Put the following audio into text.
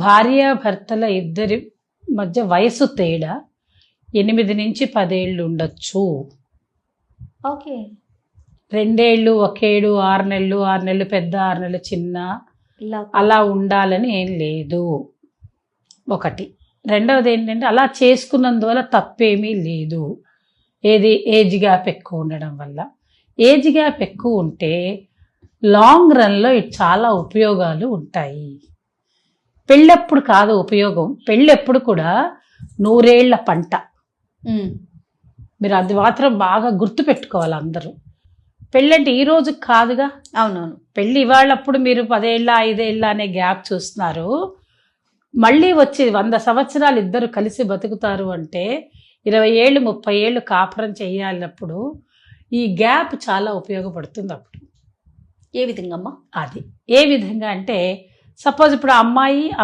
భార్యాభర్తల ఇద్దరి మధ్య వయసు తేడా 8 నుంచి 10 ఏళ్ళు ఉండొచ్చు. ఓకే. 2 ఏళ్ళు, 1 ఏడు, 6 నెలలు, 6 నెలలు పెద్ద, 6 నెలలు చిన్న, ఇలా అలా ఉండాలని ఏం లేదు. ఒకటి. రెండవది ఏంటంటే అలా చేసుకున్నందువల్ల తప్పేమీ లేదు. ఏది ఏజ్ గ్యాప్ ఎక్కువ ఉండడం వల్ల. ఏజ్ గ్యాప్ ఎక్కువ ఉంటే లాంగ్ రన్లో చాలా ఉపయోగాలు ఉంటాయి. పెళ్ళెప్పుడు కాదు ఉపయోగం, పెళ్ళెప్పుడు కూడా 100 ఏళ్ల పంట. మీరు అది మాత్రం బాగా గుర్తు పెట్టుకోవాలి అందరూ. పెళ్ళంటే ఈ రోజు కాదుగా. అవునవును. పెళ్ళి ఇవాళప్పుడు మీరు 10 ఏళ్ళ 5 ఏళ్ళ అనే గ్యాప్ చూస్తున్నారు. మళ్ళీ వచ్చి 100 సంవత్సరాలు ఇద్దరు కలిసి బతుకుతారు అంటే 20 ఏళ్ళు 30 ఏళ్ళు కాపురం చేయాలన్నప్పుడు ఈ గ్యాప్ చాలా ఉపయోగపడుతుంది. అప్పుడు ఏ విధంగా అమ్మా? అది ఏ విధంగా అంటే సపోజ్ ఇప్పుడు అమ్మాయి